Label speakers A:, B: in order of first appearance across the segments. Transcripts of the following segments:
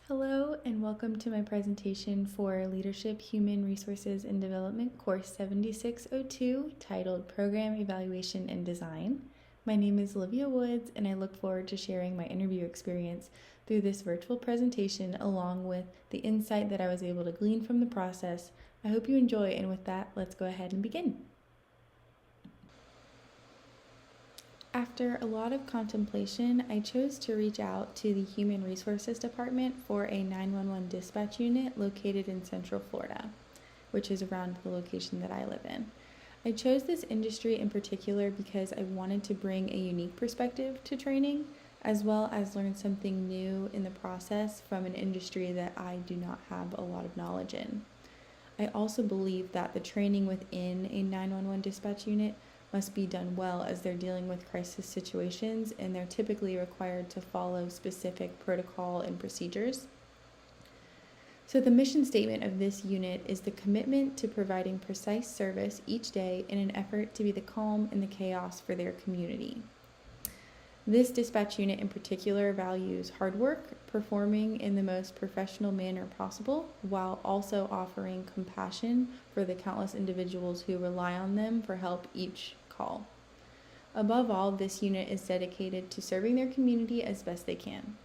A: Hello and welcome to my presentation for Leadership, Human Resources and Development Course 7602 titled Program Evaluation and Design. My name is Olivia Woods and I look forward to sharing my interview experience through this virtual presentation along with the insight that I was able to glean from the process. I hope you enjoy, and with that, let's go ahead and begin. After a lot of contemplation, I chose to reach out to the Human Resources Department for a 911 dispatch unit located in Central Florida, which is around the location that I live in. I chose this industry in particular because I wanted to bring a unique perspective to training, as well as learn something new in the process from an industry that I do not have a lot of knowledge in. I also believe that the training within a 911 dispatch unit must be done well, as they're dealing with crisis situations and they're typically required to follow specific protocol and procedures. So the mission statement of this unit is the commitment to providing precise service each day in an effort to be the calm in the chaos for their community. This dispatch unit in particular values hard work, performing in the most professional manner possible, while also offering compassion for the countless individuals who rely on them for help each call. Above all, this unit is dedicated to serving their community as best they can.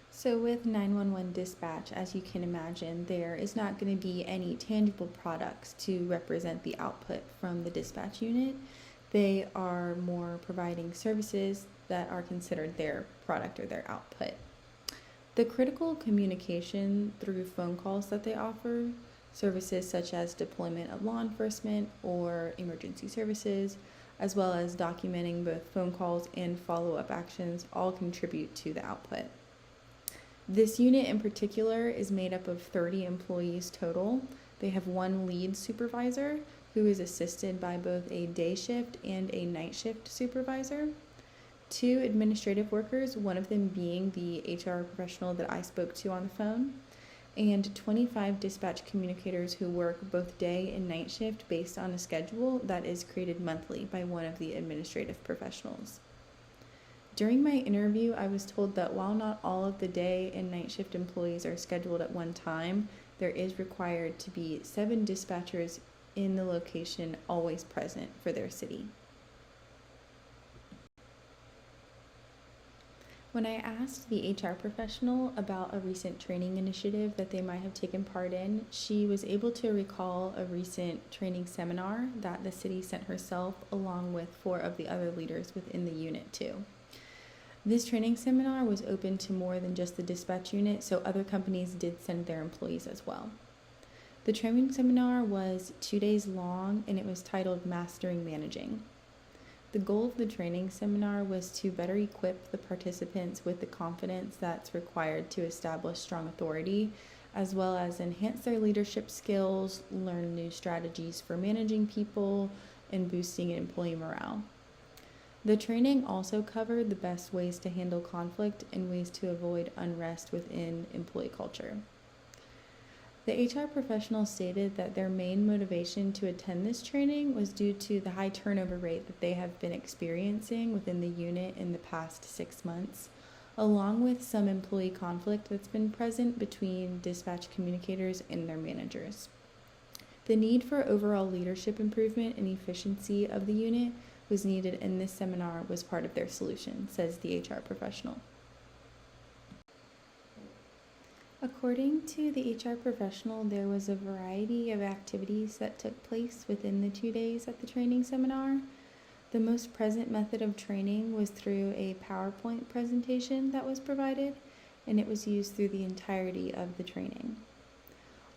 A: So with 911 dispatch, as you can imagine, there is not going to be any tangible products to represent the output from the dispatch unit. They are more providing services that are considered their product or their output. The critical communication through phone calls that they offer, services such as deployment of law enforcement or emergency services, as well as documenting both phone calls and follow-up actions, all contribute to the output. This unit in particular is made up of 30 employees total. They have one lead supervisor who is assisted by both a day shift and a night shift supervisor, 2 administrative workers, one of them being the HR professional that I spoke to on the phone, and 25 dispatch communicators who work both day and night shift based on a schedule that is created monthly by one of the administrative professionals. During my interview, I was told that while not all of the day and night shift employees are scheduled at one time, there is required to be 7 dispatchers in the location always present for their city. When I asked the HR professional about a recent training initiative that they might have taken part in, she was able to recall a recent training seminar that the city sent herself along with 4 of the other leaders within the unit too. This training seminar was open to more than just the dispatch unit, so other companies did send their employees as well. The training seminar was 2 days long and it was titled Mastering Managing. The goal of the training seminar was to better equip the participants with the confidence that's required to establish strong authority, as well as enhance their leadership skills, learn new strategies for managing people, and boosting employee morale. The training also covered the best ways to handle conflict and ways to avoid unrest within employee culture. The HR professional stated that their main motivation to attend this training was due to the high turnover rate that they have been experiencing within the unit in the past 6 months, along with some employee conflict that's been present between dispatch communicators and their managers. The need for overall leadership improvement and efficiency of the unit was needed, and this seminar was part of their solution, says the HR professional. According to the HR professional, there was a variety of activities that took place within the 2 days at the training seminar. The most present method of training was through a PowerPoint presentation that was provided, and it was used through the entirety of the training.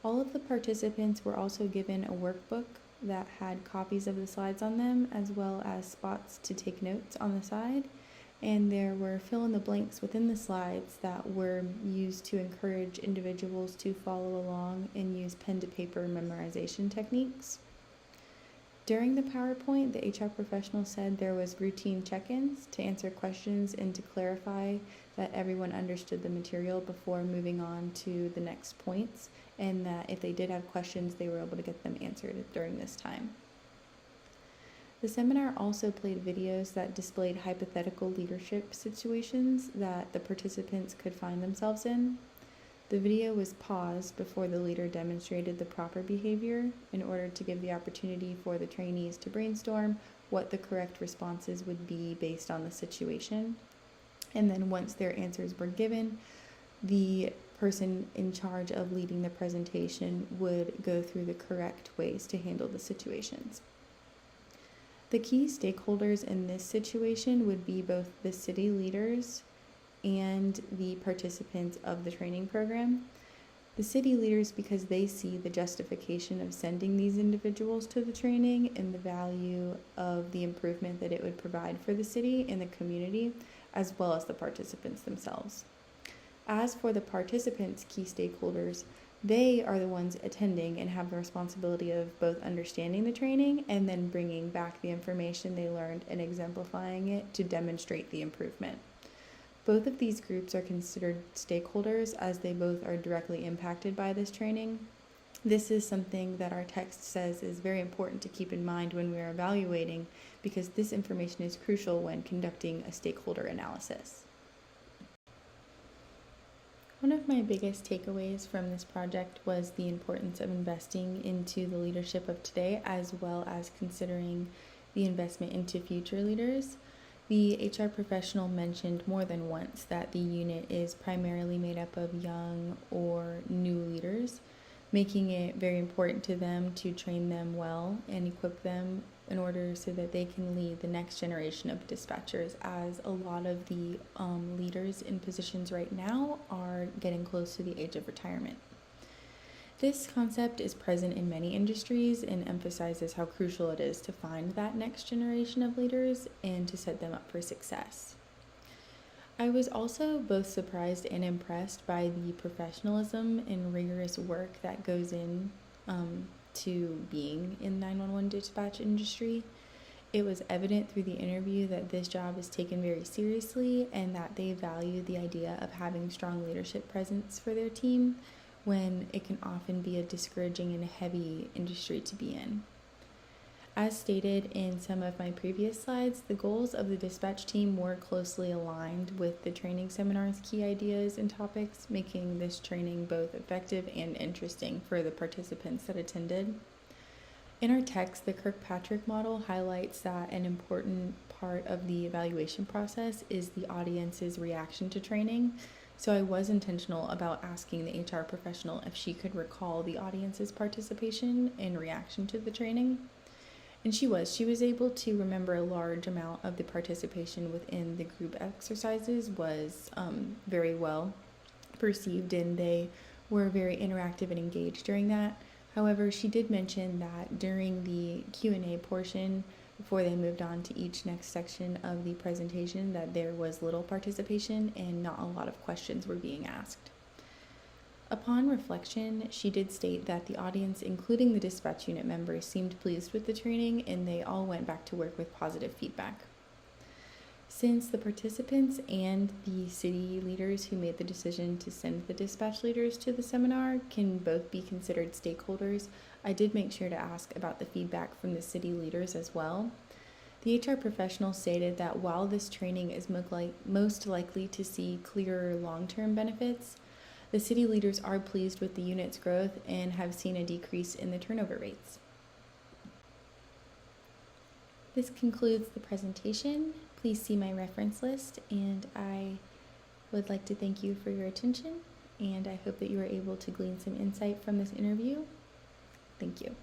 A: All of the participants were also given a workbook that had copies of the slides on them, as well as spots to take notes on the side. And there were fill-in-the-blanks within the slides that were used to encourage individuals to follow along and use pen-to-paper memorization techniques. During the PowerPoint, the HR professional said there was routine check-ins to answer questions and to clarify that everyone understood the material before moving on to the next points, and that if they did have questions, they were able to get them answered during this time. The seminar also played videos that displayed hypothetical leadership situations that the participants could find themselves in. The video was paused before the leader demonstrated the proper behavior in order to give the opportunity for the trainees to brainstorm what the correct responses would be based on the situation. And then once their answers were given, the person in charge of leading the presentation would go through the correct ways to handle the situations. The key stakeholders in this situation would be both the city leaders and the participants of the training program. The city leaders, because they see the justification of sending these individuals to the training and the value of the improvement that it would provide for the city and the community, as well as the participants themselves. As for the participants' key stakeholders, they are the ones attending and have the responsibility of both understanding the training and then bringing back the information they learned and exemplifying it to demonstrate the improvement. Both of these groups are considered stakeholders as they both are directly impacted by this training. This is something that our text says is very important to keep in mind when we are evaluating, because this information is crucial when conducting a stakeholder analysis. One of my biggest takeaways from this project was the importance of investing into the leadership of today, as well as considering the investment into future leaders. The HR professional mentioned more than once that the unit is primarily made up of young or new leaders, making it very important to them to train them well and equip them in order so that they can lead the next generation of dispatchers, as a lot of the leaders in positions right now are getting close to the age of retirement. This concept is present in many industries and emphasizes how crucial it is to find that next generation of leaders and to set them up for success. I was also both surprised and impressed by the professionalism and rigorous work that goes in to being in 911 dispatch industry. It was evident through the interview that this job is taken very seriously and that they value the idea of having strong leadership presence for their team, when it can often be a discouraging and heavy industry to be in. As stated in some of my previous slides, the goals of the dispatch team were closely aligned with the training seminar's key ideas and topics, making this training both effective and interesting for the participants that attended. In our text, the Kirkpatrick model highlights that an important part of the evaluation process is the audience's reaction to training. So I was intentional about asking the HR professional if she could recall the audience's participation and reaction to the training. And she was able to remember a large amount of the participation within the group exercises was very well perceived, and they were very interactive and engaged during that. However, she did mention that during the Q&A portion, before they moved on to each next section of the presentation, that there was little participation and not a lot of questions were being asked. Upon reflection, she did state that the audience, including the dispatch unit members, seemed pleased with the training and they all went back to work with positive feedback. Since the participants and the city leaders who made the decision to send the dispatch leaders to the seminar can both be considered stakeholders, I did make sure to ask about the feedback from the city leaders as well. The HR professional stated that while this training is most likely to see clearer long-term benefits, the city leaders are pleased with the unit's growth and have seen a decrease in the turnover rates. This concludes the presentation. Please see my reference list, and I would like to thank you for your attention, and I hope that you were able to glean some insight from this interview. Thank you.